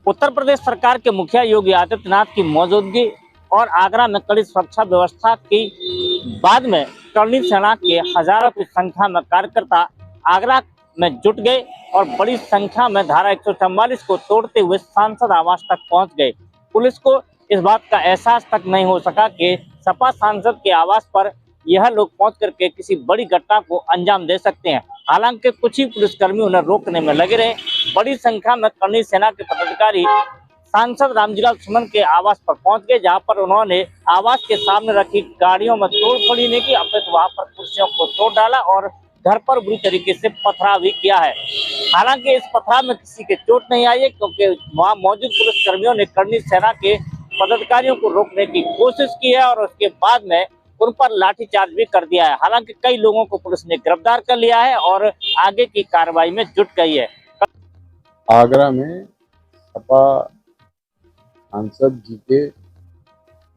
उत्तर प्रदेश सरकार के मुखिया योगी आदित्यनाथ की मौजूदगी और आगरा में कड़ी सुरक्षा व्यवस्था की बाद में करणी सेना के हजारों की संख्या में कार्यकर्ता आगरा में जुट गए और बड़ी संख्या में धारा 144 को तोड़ते हुए सांसद आवास तक पहुंच गए। पुलिस को इस बात का एहसास तक नहीं हो सका कि सपा सांसद के आवास पर यह लोग पहुंच करके किसी बड़ी घटना को अंजाम दे सकते हैं। हालांकि कुछ ही पुलिसकर्मी उन्हें रोकने में लगे रहे। बड़ी संख्या में करणी सेना के पदाधिकारी सांसद रामजीलाल सुमन के आवास पर पहुंच गए, जहां पर उन्होंने आवास के सामने रखी गाड़ियों में तोड़फोड़ी नहीं की, अपितु वहां पर कुर्सियों को तोड़ डाला और घर पर बुरी तरीके से पथराव भी किया है। हालांकि इस पथराव में किसी के चोट नहीं आई है, क्योंकि वहां मौजूद पुलिसकर्मियों ने करणी सेना के पदाधिकारियों को रोकने की कोशिश की है और उसके बाद में उन पर लाठीचार्ज भी कर दिया है। हालांकि कई लोगों को पुलिस ने गिरफ्तार कर लिया है और आगे की कार्रवाई में जुट गई है। आगरा में सपा सांसद जी के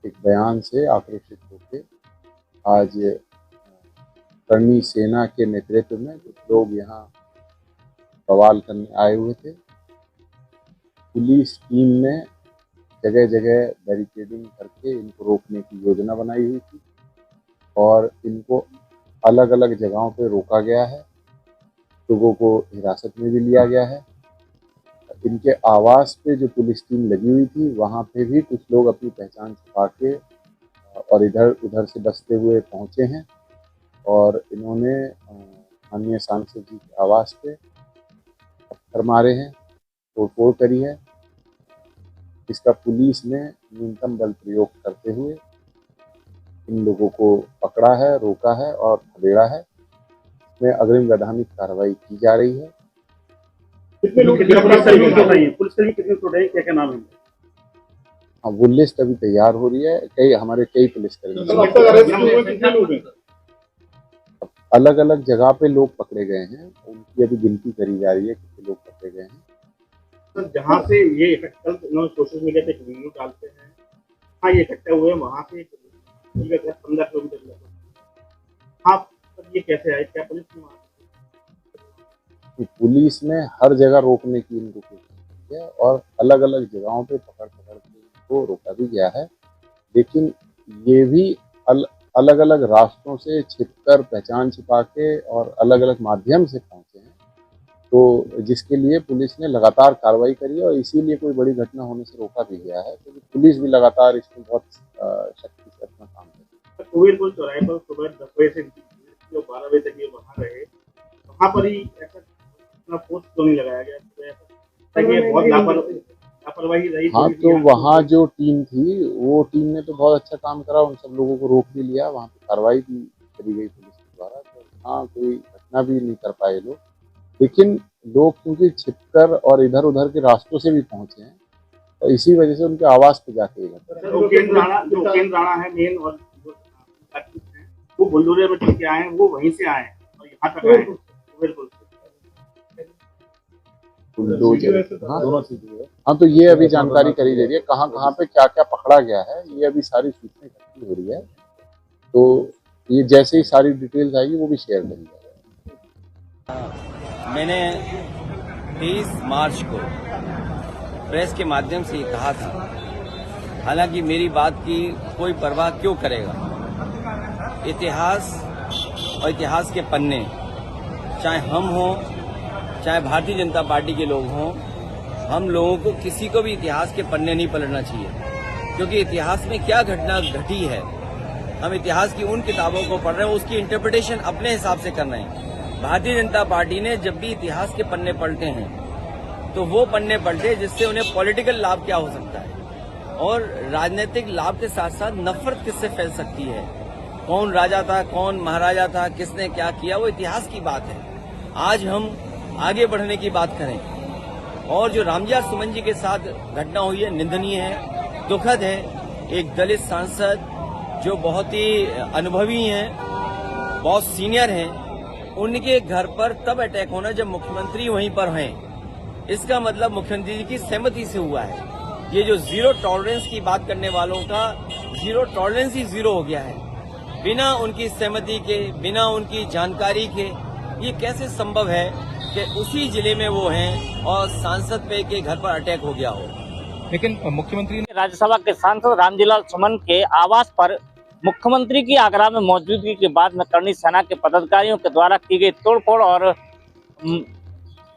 एक बयान से आक्रोशित होकर आज करणी सेना के नेतृत्व में कुछ लोग यहाँ बवाल करने आए हुए थे। पुलिस टीम ने जगह जगह बैरिकेडिंग करके इनको रोकने की योजना बनाई हुई थी और इनको अलग अलग जगहों पे रोका गया है। लोगों को हिरासत में भी लिया गया है। इनके आवास पे जो पुलिस टीम लगी हुई थी वहाँ पे भी कुछ लोग अपनी पहचान छुपा के और इधर उधर से बसते हुए पहुँचे हैं और इन्होंने माननीय सांसद जी के आवास पे पत्थर मारे हैं, तोड़फोड़ करी है। इसका पुलिस ने न्यूनतम बल प्रयोग करते हुए इन लोगों को पकड़ा है, रोका है और खदेड़ा है। इसमें अग्रिम कार्रवाई की जा रही है। कितने लोग पुलिसकर्मी कितने टोटल क्या नाम है? हाँ, वो लिस्ट अभी तैयार हो रही है। हमारे कई पुलिसकर्मी अलग अलग जगह पे लोग पकड़े गए हैं। उनकी अभी गिनती करी जा रही है कितने लोग पकड़े गए हैं। तो जहाँ से ये इकट्ठा सोशल मीडिया पे वीडियो डालते हैं, हाँ ये इकट्ठा हुए वहाँ से 15 किलोमीटर। हाँ, ये कैसे आए? क्या पुलिस ने हर जगह रोकने की इनको कोशिश की है और अलग अलग जगहों पे पकड़ के इनको रोका भी गया है। लेकिन ये भी अलग अलग रास्तों से छिपकर पहचान छिपा के और अलग अलग माध्यम से पहुंचे हैं, तो जिसके लिए पुलिस ने लगातार कार्रवाई करी है और इसीलिए कोई बड़ी घटना होने से रोका भी गया है। तो पुलिस भी लगातार इसमें बहुत शक्ति से अपना काम कर रही है। चौराहे पर सुबह 10 बजे से 12 बजे तक ये वहाँ रहे, वहाँ पर ही ऐसा पोस्ट क्यों नहीं लगाया गया? बहुत लापरवाही रही। हाँ, तो वहाँ जो टीम थी वो टीम ने तो बहुत अच्छा काम करा, उन सब लोगों को रोक भी लिया, वहाँ पे कार्रवाई भी करी गई पुलिस के द्वारा। तो हाँ, कोई घटना भी नहीं कर पाए लोग। लेकिन लोग क्योंकि छिपकर और इधर उधर के रास्तों से भी पहुंचे हैं, तो इसी वजह से उनके आवास पे जाके उकेन राणा है मेन, और वो बुलडोजर में चल के आए हैं, वो वहीं से आए और यहाँ तक आए। बिल्कुल दोनों चीजें। हाँ, तो ये अभी जानकारी करी जा रही है कहाँ कहाँ पे क्या क्या पकड़ा गया है। ये अभी सारी सूचना इकट्ठी हो रही है, तो ये जैसे ही सारी डिटेल्स आएगी वो भी शेयर करी जाएगी। मैंने 23 मार्च को प्रेस के माध्यम से कहा था, हालांकि मेरी बात की कोई परवाह क्यों करेगा। इतिहास और इतिहास के पन्ने, चाहे हम हों चाहे भारतीय जनता पार्टी के लोग हों, हम लोगों को किसी को भी इतिहास के पन्ने नहीं पलटना चाहिए, क्योंकि इतिहास में क्या घटना घटी है हम इतिहास की उन किताबों को पढ़ रहे हैं, उसकी इंटरप्रिटेशन अपने हिसाब से कर रहे हैं। भारतीय जनता पार्टी ने जब भी इतिहास के पन्ने पलटे हैं तो वो पन्ने पलटे जिससे उन्हें पॉलिटिकल लाभ क्या हो सकता है और राजनीतिक लाभ के साथ साथ नफरत किससे फैल सकती है, कौन राजा था, कौन महाराजा था, किसने क्या किया, वो इतिहास की बात है। आज हम आगे बढ़ने की बात करें और जो रामजीलाल सुमन जी के साथ घटना हुई है निंदनीय है, दुखद है। एक दलित सांसद जो बहुत ही अनुभवी हैं, बहुत सीनियर हैं, उनके घर पर तब अटैक होना जब मुख्यमंत्री वहीं पर हैं। इसका मतलब मुख्यमंत्री जी की सहमति से हुआ है। ये जो जीरो टॉलरेंस की बात करने वालों का जीरो टॉलरेंस ही जीरो हो गया है। बिना उनकी सहमति के, बिना उनकी जानकारी के ये कैसे संभव है कि उसी जिले में वो हैं और सांसद पे के घर पर अटैक हो गया हो। लेकिन मुख्यमंत्री ने राज्यसभा के सांसद रामजीलाल सुमन के आवास पर मुख्यमंत्री की आगरा में मौजूदगी के बाद में करणी सेना के पदाधिकारियों के द्वारा की गई तोड़फोड़ और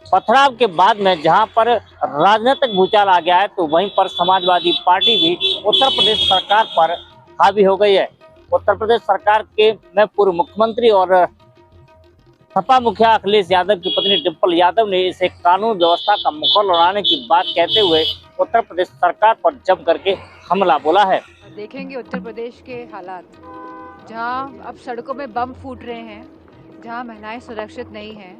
पथराव के बाद में जहां पर राजनीतिक भूचाल आ गया है, तो वहीं पर समाजवादी पार्टी भी उत्तर प्रदेश सरकार पर हावी हो गई है। उत्तर प्रदेश सरकार के में पूर्व मुख्यमंत्री और सपा मुखिया अखिलेश यादव की पत्नी डिंपल यादव ने इसे कानून व्यवस्था का मुखर उड़ाने की बात कहते हुए उत्तर प्रदेश सरकार पर जम करके हमला बोला है। देखेंगे उत्तर प्रदेश के हालात, जहां अब सड़कों में बम फूट रहे हैं, जहां महिलाएं सुरक्षित नहीं हैं,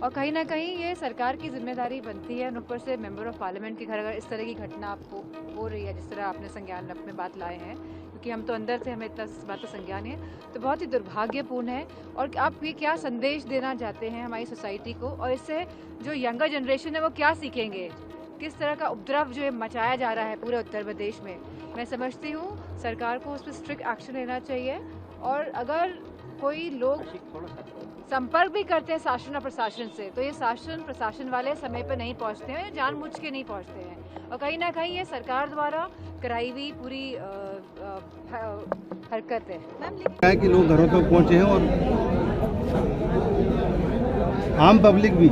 और कहीं ना कहीं ये सरकार की जिम्मेदारी बनती है। ऊपर से मेंबर ऑफ पार्लियामेंट के घर अगर इस तरह की घटना आपको हो रही है, जिस तरह आपने संज्ञान अपने बात लाए हैं, क्योंकि हम तो अंदर से हमें इतना इस बात का संज्ञान है, तो बहुत ही दुर्भाग्यपूर्ण है। और आप ये क्या संदेश देना चाहते हैं हमारी सोसाइटी को, और इससे जो यंगर जनरेशन है वो क्या सीखेंगे, किस तरह का उपद्रव जो है मचाया जा रहा है पूरे उत्तर प्रदेश में। मैं समझती हूँ सरकार को उस पर स्ट्रिक्ट एक्शन लेना चाहिए, और अगर कोई लोग संपर्क भी करते हैं शासन और प्रशासन से, तो ये शासन प्रशासन वाले समय पर नहीं पहुंचते हैं, जानबूझ के नहीं पहुंचते हैं, और कहीं ना कहीं ये सरकार द्वारा कराई हुई पूरी हरकत है कि लोग घरों तक पहुंचे हैं और आम पब्लिक भी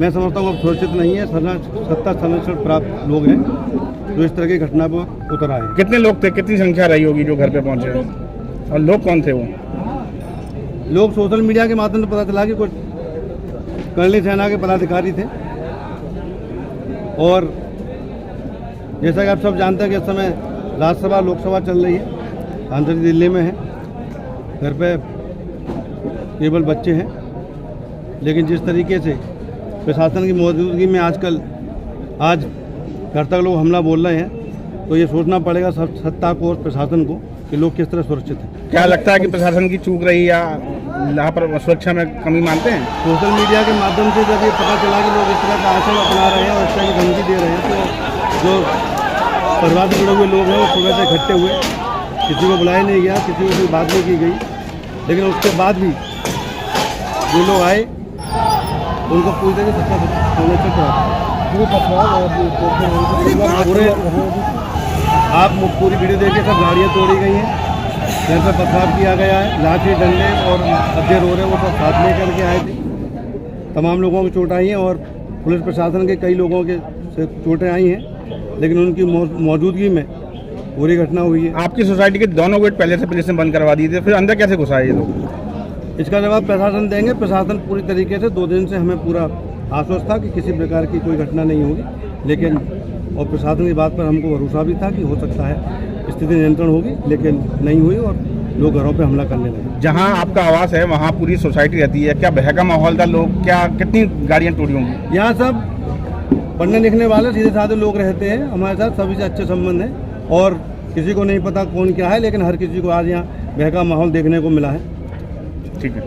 मैं समझता हूँ अब सुरक्षित नहीं है। सत्ता संरक्षण प्राप्त लोग हैं जो इस तरह की घटना पर उतर आए। कितने लोग थे, कितनी संख्या रही होगी जो घर पे पहुंचे, और लोग कौन थे वो? लोग सोशल मीडिया के माध्यम से पता चला कि कुछ करणी सेना के पदाधिकारी थे, और जैसा कि आप सब जानते हैं कि इस समय राज्यसभा लोकसभा चल रही है, सांसद दिल्ली में है, घर पे केवल बच्चे हैं, लेकिन जिस तरीके से प्रशासन की मौजूदगी में आज घर तक लोग हमला बोल रहे हैं, तो ये सोचना पड़ेगा सत्ता को और प्रशासन को कि लोग किस तरह सुरक्षित हैं। क्या लगता है कि प्रशासन की चूक रही या यहाँ पर सुरक्षा में कमी मानते हैं? सोशल मीडिया के माध्यम से जब ये पता चला कि लोग इस तरह का आचरण अपना रहे हैं और इस तरह की धमकी दे रहे हैं, तो जो परिवार से जुड़े हुए लोग हैं वो सुबह से इकट्ठे हुए, किसी को बुलाया नहीं गया, किसी को कोई बात नहीं की गई, लेकिन उसके बाद भी जो लोग आए उनको पूरी तरह से संरक्षण करा। आप पूरी वीडियो देखिए, सब गाड़ियाँ तोड़ी गई हैं, घर पर पथराव किया गया है, लाठी डंडे और हत्थे रो रहे वो सब साथ में करके आए थे। तमाम लोगों की चोट आई हैं और पुलिस प्रशासन के कई लोगों के चोटें आई हैं, लेकिन उनकी मौजूदगी में पूरी घटना हुई है। आपकी सोसाइटी के दोनों गेट पहले से पुलिस ने बंद करवा दिए थे, फिर अंदर कैसे घुसा ये लोग? इसका जवाब प्रशासन देंगे। प्रशासन पूरी तरीके से 2 दिन से हमें पूरा आश्वस्त था कि किसी प्रकार की कोई घटना नहीं होगी, लेकिन और प्रशासन की बात पर हमको भरोसा भी था कि हो सकता है स्थिति नियंत्रण होगी, लेकिन नहीं हुई और लोग घरों पे हमला करने लगे। जहाँ आपका आवास है वहाँ पूरी सोसाइटी रहती है, क्या बहका माहौल था? लोग क्या, कितनी गाड़ियाँ टूटी होंगी? यहाँ सब पढ़ने लिखने वाले सीधे साधे लोग रहते हैं, हमारे साथ सभी से अच्छे संबंध हैं, और किसी को नहीं पता कौन क्या है, लेकिन हर किसी को आज यहाँ बहका माहौल देखने को मिला है। ठीक है।